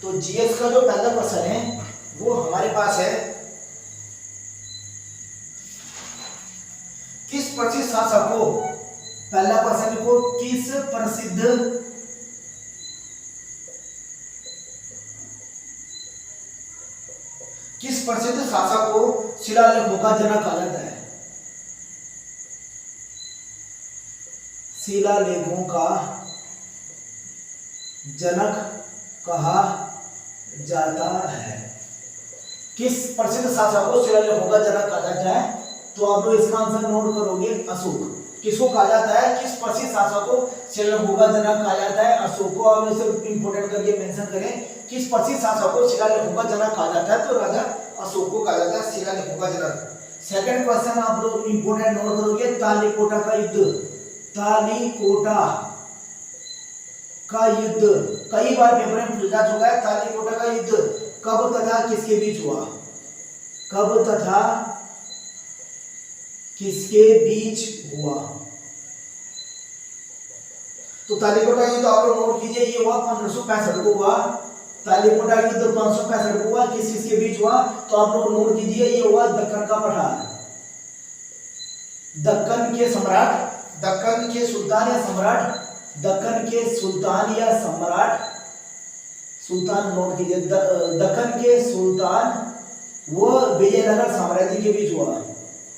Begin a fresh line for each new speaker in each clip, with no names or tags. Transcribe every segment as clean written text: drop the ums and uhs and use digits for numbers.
तो जीएस का जो पहला क्वेश्चन है वो हमारे पास है, किस प्रसिद्ध शासक को, पहला क्वेश्चन को, किस प्रसिद्ध शासक को शिलालेखों का जनक कहा जाता है? शिलालेखों का जनक कहा जाता है। किस प्रसिद्ध शासक को शिलालेखों का जनक कहा जाता है? तो आप लोग इसका आंसर नोट करोगे, अशोक। किसको कहा जाता है? किस प्रसिद्ध शासक को शिलालेखों का जनक कहा जाता है? अशोक को। आप इसे इंपोर्टेंट करके मेंशन करें, किस प्रसिद्ध शासक को शिलालेखों का जनक कहा जाता है? तो राजा अशोक को कहा जाता है शिलालेखों का जनक। सेकंड क्वेश्चन आप लोग इंपोर्टेंट नोट करोगे, तालीकोटा का युद्ध। तालीकोटा का युद्ध कई बार पेपर में पूछा जा चुका है। तालीकोटा का युद्ध कब तथा किसके बीच हुआ? कब तथा किसके बीच हुआ? तो तालीकोटा युद्ध आप लोग नोट कीजिए, ये हुआ 1565 को हुआ। तालीकोटा युद्ध 1565 को हुआ। किस किसके बीच हुआ? तो आप लोग नोट कीजिए, ये हुआ दक्कन का पठान, दक्कन के सम्राट, दक्कन के सुल्तान या सम्राट, दक्कन के सुल्तान या सम्राट, सुल्तान नोट कीजिए, दक्कन के सुल्तान वो विजयनगर साम्राज्य के बीच हुआ।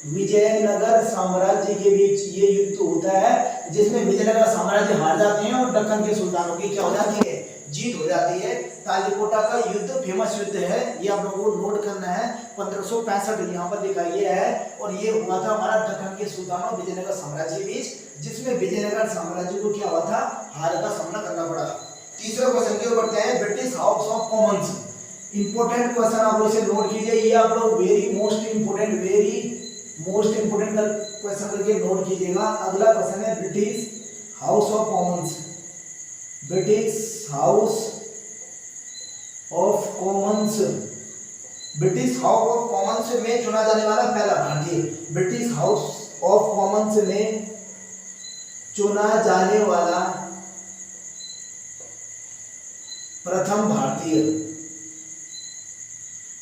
विजयनगर साम्राज्य के बीच ये युद्ध होता है जिसमें विजयनगर साम्राज्य हार जाते हैं और दक्कन के सुल्तानों की क्या हो जाती है? जीत हो जाती है। तालीकोटा का युद्ध फेमस युद्ध है, ये आप लोगों को नोट करना है। 1565 यहाँ पर दिखाया गया है और ये हुआ था हमारा दक्कन के सुल्तान और विजयनगर साम्राज्य के बीच, जिसमें विजयनगर साम्राज्य को क्या हुआ था? हार का सामना करना पड़ा। तीसरा क्वेश्चन की ओर बढ़ते हैं, British House of Commons. Important question आप लोग इसे नोट कीजिए, ये आप लोग वेरी मोस्ट इंपोर्टेंट क्वेश्चन करके नोट कीजिएगा। अगला क्वेश्चन है British House of Commons. British House of Commons, British House of Commons में चुना जाने वाला पहला भारतीय, ब्रिटिश हाउस ऑफ कॉमन्स में चुना जाने वाला प्रथम भारतीय।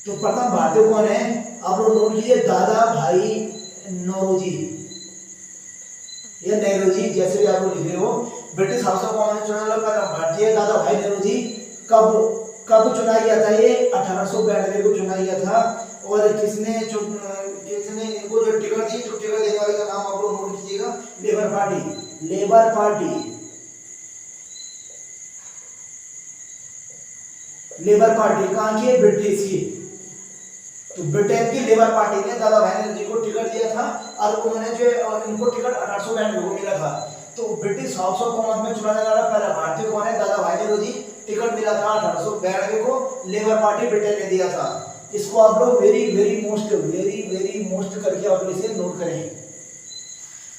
तो प्रथम भारतीय कौन है? आप लोग नोट कीजिए, दादा भाई नौरोजी या नेहरूजी, जैसे भी आप लोग लिख रहे हो। ब्रिटिश हाउस ऑफ कॉमन्स में चुना जाने वाला भारतीय दादा भाई नौरोजी। कब चुना गया था? ये 1892 को चुना गया था। और किसने इनको जो टिकट दी, तो टिकट देने वाले का नाम आप लोग नोट कीजिएगा, labour party. Labour party, labour party कहाँ की है? ब्रिटिश की। तो ब्रिटेन की लेबर पार्टी ने दादा भाई नौरोजी को टिकट दिया था और उन्होंने जो इनको टिकट 1892 को मिला था। तो ब्रिटिश हाउस ऑफ कॉमन्स में चुना जाने वाला पहला भारतीय कौन है? दादा भाई नौरोजी। टिकट मिला था 1892 को, लेबर पार्टी ब्रिटेन ने दिया था। इसको आप लोग वेरी मोस्ट करके आप लोग इसे नोट करें।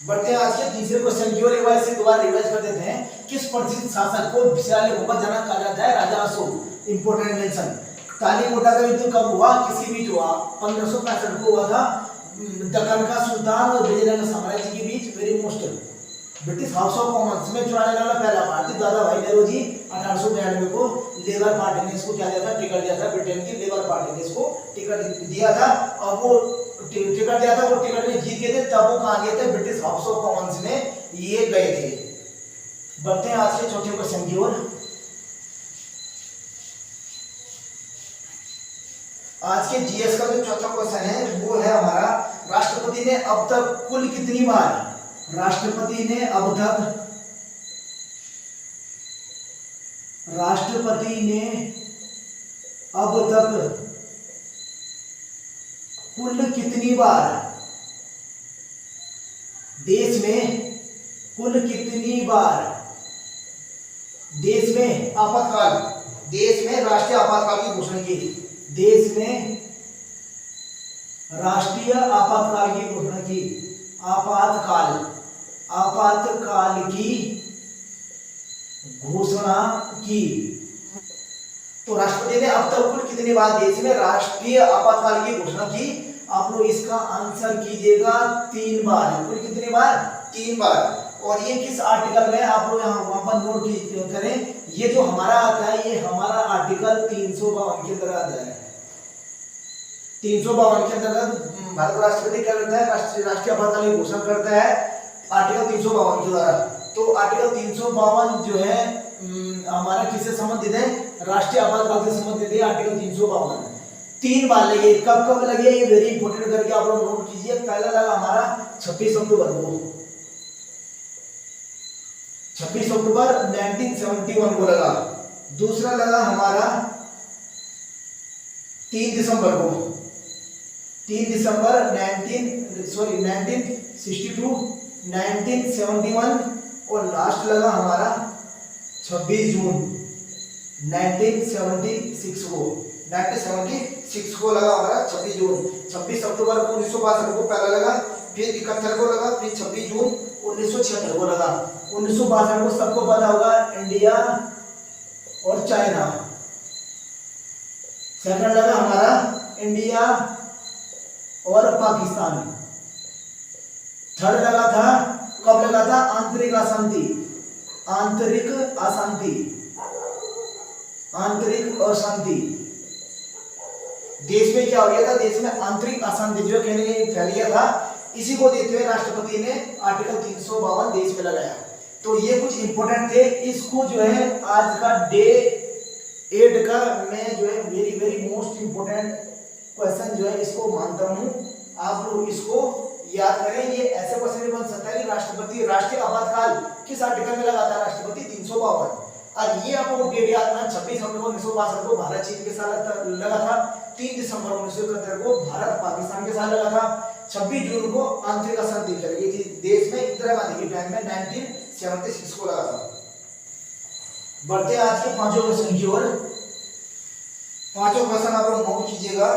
बढ़ते हैं आज के तीसरे क्वेश्चन की ओर। एक बार इसे दोबारा रिवाइज कर देते हैं। किस प्रसिद्ध शासक को शिलालेखों का जनक कहा जाता है? राजा अशोक। Important mention. तालीकोटा का युद्ध कब हुआ? किसके बीच हुआ? 1565 को हुआ था, दक्कन का सुल्तान और विजयनगर साम्राज्य के बीच। Very most. British House of Commons में चुना जाने वाला पहला भारतीय दादा भाई नौरोजी। 1892 को लेबर पार्टी ने इसको क्या दिया था? टिकट दिया था। ब्रिटेन की लेबर पार्टी ने इसको टिकट दिया था और वो टिकट दिया था, वो टिकट में जीत गए थे। तब वो कहाँ गए थे? ब्रिटिश हाउस ऑफ कॉमन्स में ये गए थे। बढ़ते हैं आज के चौथे क्वेश्चन की ओर। आज के जीएस का जो चौथा क्वेश्चन है वो है हमारा, राष्ट्रपति ने अब तक कुल कितनी बार, राष्ट्रपति ने अब तक कुल कितनी बार देश में आपातकाल, देश में राष्ट्रीय आपातकाल की घोषणा की? देश में राष्ट्रीय आपातकाल की घोषणा की। आपातकाल की घोषणा की। तो राष्ट्रपति ने अब तक कुल कितनी बार देश में राष्ट्रीय आपातकाल की घोषणा की? आप लोग इसका आंसर कीजिएगा 3 बार। कुल कितनी बार? 3 बार। और ये किस आर्टिकल में? आप लोग यहाँ वहां पर नोट करें, ये जो हमारा आता है ये हमारा आर्टिकल 352 के अंदर आता है। 352 के अंतर्गत भारत राष्ट्रपति क्या करता है, राष्ट्रीय आपातकाल की घोषणा करता है आर्टिकल 352 के द्वारा। तो आर्टिकल 352 जो है हमारा किससे संबंधित है, राष्ट्रीय आपातकाल से संबंधित है। आर्टिकल 352 तीन बार लगे, कब कब लगे ये वेरी इंपॉर्टेंट करके आप लोग नोट कीजिए। पहला लगा हमारा 26 अक्टूबर को, 26 अक्टूबर 1971 को लगा। दूसरा लगा हमारा 3 दिसंबर को, 3 दिसंबर 1962 1971 और लास्ट लगा हमारा 26 जून 1976 को लगा हमारा 26 जून। 26 अक्टूबर को 1962 को पहला लगा, फिर 71 को लगा, फिर 26 जून 1976 को लगा। 1962 को सबको पता होगा, इंडिया और चाइना। सेकंड लगा हमारा इंडिया और पाकिस्तान। थर्ड लगा था, कब लगा था, आंतरिक अशांति, आंतरिक अशांति, आंतरिक अशांति। देश में क्या हो गया था, देश में आंतरिक अशांति जो कहने फैल गया था, इसी को देखते हुए राष्ट्रपति ने आर्टिकल 352 देश में लगाया। तो ये कुछ इंपॉर्टेंट थे, इसको जो है आज का डे 8 का मैं जो है very very most important question जो है इसको मानता हूं। आप लोग इसको याद करें। ये ऐसे क्वेश्चन भी बन सकता है कि राष्ट्रपति राष्ट्रीय आपातकाल किस आर्टिकल में लगाता है, राष्ट्रपति 352। और ये आपको डेट याद रखना, 26 अक्टूबर 1962 को भारत चीन के साथ लगा था, 3 दिसंबर 1971 को भारत पाकिस्तान के साथ लगा था, 26 जून को आंतरिक अशांति फैल गई थी देश में इंदिरा गांधी के टाइम में 1976 को लगा था। बढ़ते आज के पांचों क्वेश्चन की ओर। पांचों क्वेश्चन आप लोग नोट कीजिएगा।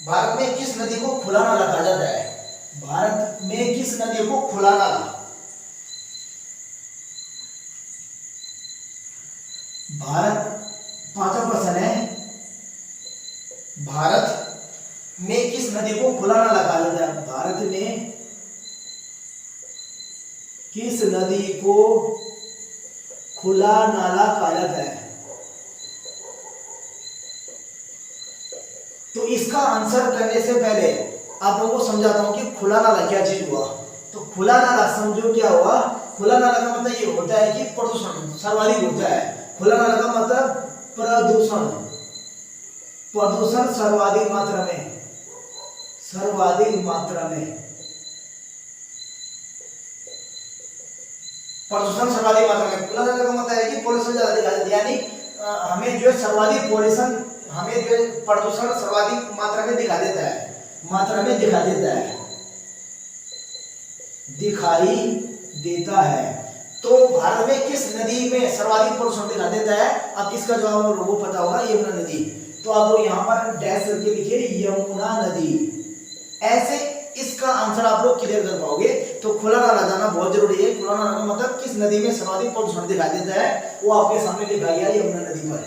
भारत में किस नदी को खुला नाला कहा जाता है, भारत में किस नदी को खुला नाला, भारत, पांचवा क्वेश्चन है, भारत में किस नदी को खुला नाला कहा जाता है, भारत में किस नदी को खुला नाला कहा जाता है। तो इसका आंसर करने से पहले आप लोगों को समझाता हूं कि खुला नाला क्या चीज हुआ। तो खुला नाला समझो क्या हुआ। खुला नाला का मतलब ये होता है कि प्रदूषण सर्वाधिक होता है। खुला नाला का मतलब प्रदूषण, प्रदूषण सर्वाधिक मात्रा में, सर्वाधिक मात्रा में प्रदूषण सर्वाधिक मात्रा में। खुला नाला का मतलब है कि पॉल्यूशन ज्यादा दिखाई देती है, यानी हमें जो है सर्वाधिक पॉल्यूशन, हमें जो है प्रदूषण सर्वाधिक मात्रा में दिखा देता है, मात्रा में दिखा देता है, दिखाई देता है। तो भारत में किस नदी में सर्वाधिक प्रदूषण दिखा देता है, अब इसका जवाब आप लोगों को पता होगा, यमुना नदी। तो आप लोग यहाँ पर डैश करके लिखिए यमुना नदी, ऐसे इसका आंसर आप लोग क्लियर कर पाओगे। तो खुला नाला जाना बहुत जरूरी है। खुला नाला का मतलब किस नदी में सर्वाधिक प्रदूषण दिखाई देता है, वो आपके सामने लिखा गया यमुना नदी पर।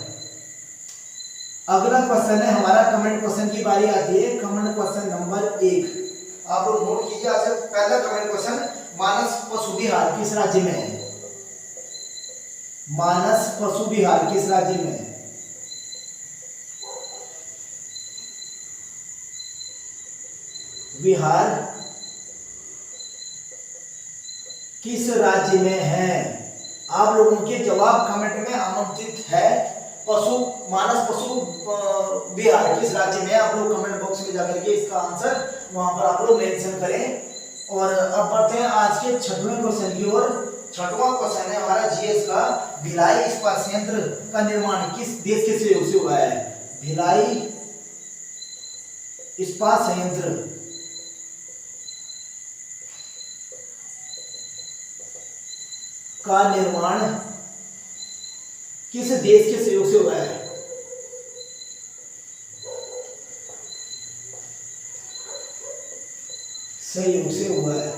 अगला क्वेश्चन है हमारा, कमेंट क्वेश्चन की बारी आती है। कमेंट क्वेश्चन नंबर 1 आप लोग नोट कीजिए। आज पहला कमेंट क्वेश्चन, मानस पशु विहार किस राज्य में है, मानस पशु विहार किस राज्य में है। विहार किस राज्य में है, आप लोगों के जवाब कमेंट में आमंत्रित है। पशु मानस पशु विहार किस राज्य में है, आप लोग कमेंट बॉक्स में जाकर के इसका आंसर वहां पर आप लोग मेंशन करें। और अब बढ़ते हैं आज के छठवें क्वेश्चन की ओर। छठवां क्वेश्चन है हमारा जीएस का, भिलाई इस्पात संयंत्र का निर्माण किस देश के सहयोग से हुआ है, भिलाई इस्पात संयंत्र का निर्माण किस देश के सहयोग से हुआ है, सहयोग से हुआ है।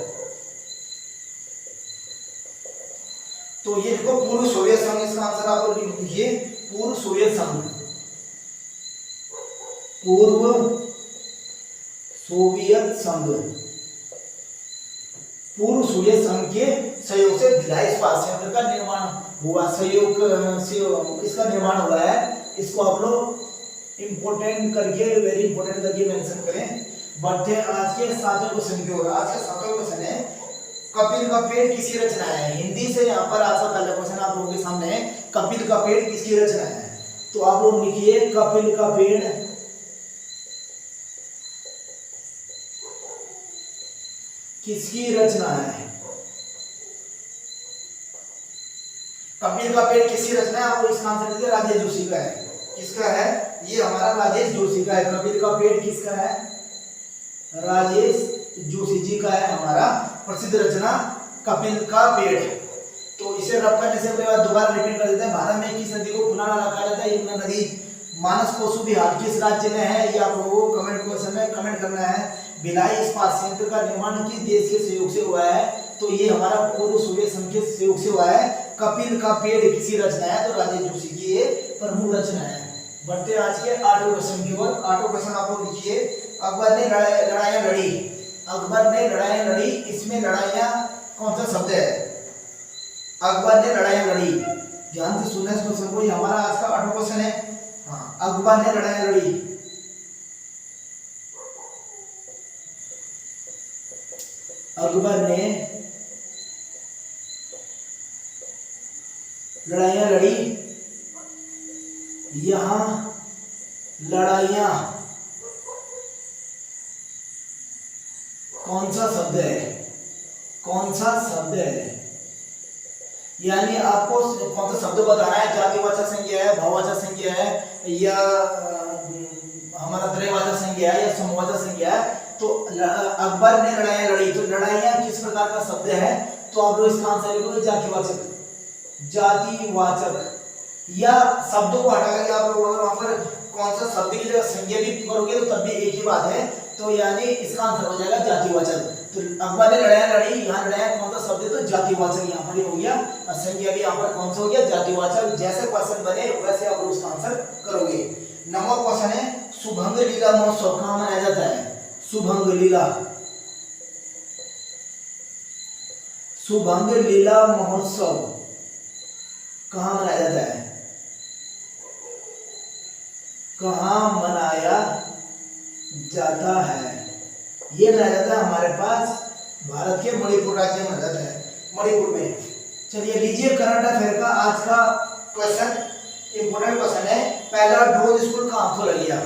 तो ये देखो पूर्व सोवियत संघ, इसका आंसर आप लोग लिखिए पूर्व सोवियत संघ, पूर्व सोवियत संघ। पूर्व सोवियत संघ के सहयोग से भिलाई इस्पात संयंत्र का निर्माण हुआ, इसका निर्माण हुआ है। इसको आप लोग इम्पोर्टेंट करके, वेरी इंपोर्टेंट करके मेंशन करें। बढ़ते आज के 7वें क्वेश्चन की ओर। आज का 7वां क्वेश्चन है, कपिल का पेड़ किसकी रचना है? हिंदी से यहाँ पर आज का पहला क्वेश्चन आप लोगों के सामने है, कपिल का पेड़ किसकी रचना है? तो आप लोग लिखिए, कपिल का पेड़ किसकी रचना है? कपिल का पेड़ किसकी रचना है? आपको इसका आंसर दीजिए, राजेश जोशी का है। किसका है? ये हमारा राजेश जोशी का है। कपिल का पेड़ किसका है? राजेश जोशी जी का है हमारा प्रसिद्ध रचना कपिल का पेड़। तो इसे रब करने से पहले दोबारा रिपीट कर देते हैं। भारत में किस नदी को खुला नाला कहा जाता है? यमुना नदी। मानस कोसु बिहार किस राज्य में है? ये आप लोगों को कमेंट क्वेश्चन में कमेंट करना है। भिलाई इस्पात संयंत्र का निर्माण किस देश के सहयोग से हुआ है? तो ये हमारा पूर्व सोवियत संघ के सहयोग से हुआ है। कपिल का पेड़ किसी रचना है? तो राजेश जोशी की ये प्रमुख रचना है। बढ़ते आज के 8वें क्वेश्चन की ओर। 8वां क्वेश्चन आप लोग लिखिए, अकबर ने लड़ाइयां लड़ी। अकबर ने लड़ाइयां लड़ी, इसमें लड़ाइयां कौन सा शब्द है? अकबर ने लड़ाइयां लड़ी। ध्यान से सुनना इस क्वेश्चन को, ये हमारा आज का 8वां क्वेश्चन है। हाँ, अकबर ने लड़ाइयां लड़ी। अकबर ने लड़ाइयां लड़ी। यहां लड़ाइयां कौन सा शब्द है? कौन सा शब्द है? यानी आपको कौन सा शब्द बताना है? जातिवाचक संज्ञा है, भाववाचक संज्ञा है, या हमारा त्रयवाचक संज्ञा है, या समूहवाचक संज्ञा है? तो अकबर ने लड़ाइयां लड़ी, तो लड़ाइयां किस प्रकार का शब्द है? तो आप लोग इसका आंसर लिखोगे जातिवाचक। जातिवाचक या शब्दों को हटाकर आप लोग अगर वहां पर कौन सा शब्द की जगह संज्ञा भी करोगे तो तब भी एक ही बात है। तो यानी इसका आंसर हो जाएगा जातिवाचक। तो अकबर ने लड़ाइयां लड़ी, यहाँ लड़ाइयां कौन सा शब्द है? तो जातिवाचक यहाँ पर हो गया, और संज्ञा भी यहाँ पर कौन सा हो गया? जातिवाचक। जैसे क्वेश्चन बने वैसे आप लोग उसका आंसर करोगे। 9वां क्वेश्चन है, शुभंग लीला महोत्सव कहाँ मनाया जाता है? शुभंग लीला, शुभंग लीला महोत्सव कहाँ मनाया जाता है? कहाँ मनाया जाता है? ये मनाया जाता है हमारे पास भारत के मणिपुर राज्य में मनाया जाता है, मणिपुर में। चलिए लीजिए करंट अफेयर का आज का क्वेश्चन, इंपोर्टेंट क्वेश्चन है, पहला ड्रोन स्कूल कहाँ खोला गया?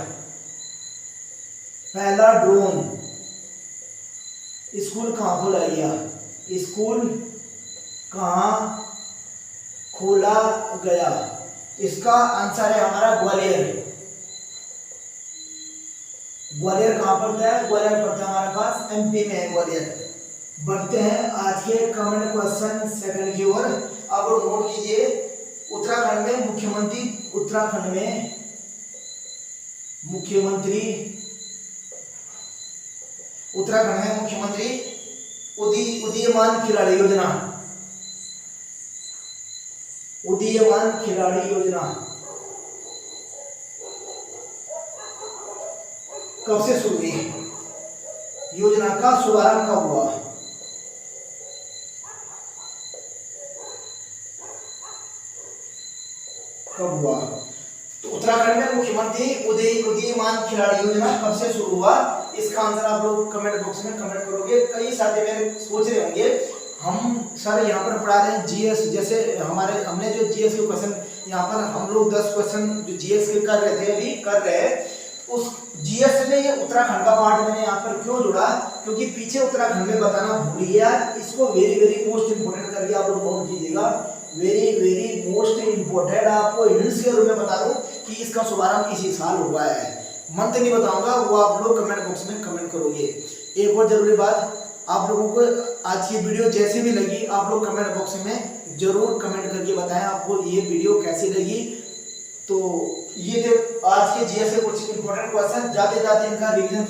पहला ड्रोन स्कूल कहाँ खोला गया? स्कूल कहाँ खोला गया? इसका आंसर है हमारा ग्वालियर। ग्वालियर कहाँ पड़ता है? ग्वालियर पड़ता है हमारे पास एमपी में है ग्वालियर। बढ़ते हैं आज के कमेंट क्वेश्चन सेकंड की ओर। अब नोट कीजिए, उत्तराखंड में मुख्यमंत्री, उत्तराखंड में मुख्यमंत्री, उत्तराखंड में मुख्यमंत्री उदीयमान खिलाड़ी योजना, उदीयमान खिलाड़ी योजना कब से शुरू हुई? योजना का शुभारंभ कब हुआ? कब हुआ? तो उत्तराखंड में मुख्यमंत्री उदीयमान खिलाड़ी योजना कब से शुरू हुआ? इसका आंसर आप लोग कमेंट बॉक्स में कमेंट करोगे। कई साथी मेरे सोच रहे होंगे हम सर यहाँ पर पढ़ा रहे हैं जीएस, जैसे हमने जो जीएस के क्वेश्चन यहाँ पर हम लोग 10 क्वेश्चन जो जीएस के कर रहे थे, अभी कर रहे हैं, उस जीएस में ये उत्तराखंड का पार्ट मैंने यहाँ पर क्यों जोड़ा? क्योंकि पीछे उत्तराखंड में बताना भूल गया। इसको वेरी वेरी मोस्ट इंपोर्टेंट करके आप लोग नोट कीजिएगा, वेरी वेरी मोस्ट इंपोर्टेंट। आपको हिंट्स के रूप में बता दूं कि इसका शुभारंभ इसी साल हुआ है। मंथ नहीं बताऊंगा, वो आप लोग कमेंट बॉक्स में कमेंट करोगे। एक और जरूरी बात, आप लोगों को आज की वीडियो जैसी भी लगी आप लोग कमेंट बॉक्स में जरूर कमेंट करके बताएं आपको ये वीडियो कैसी लगी। तो ये थे आज के जीएस के कुछ इंपोर्टेंट क्वेश्चन। जाते जाते इनका रिवीजन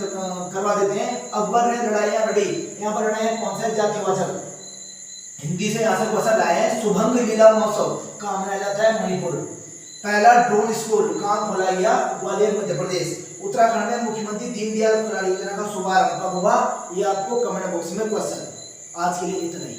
करवा देते हैं। अकबर ने लड़ाइयां लड़ी, यहाँ पर लड़ाइयां कौन सा जातिवाचक, हिंदी से यहाँ से क्वेश्चन लाए हैं। शुभंग लीला महोत्सव कहाँ मनाया जाता है? मणिपुर। पहला ड्रोन स्कूल कहाँ खोला गया? ग्वालियर मध्य प्रदेश। उत्तराखंड में मुख्यमंत्री दीनदयाल खिलाड़ी योजना का शुभारंभ कब हुआ? ये आपको कमेंट बॉक्स में क्वेश्चन आज के लिए इतना ही।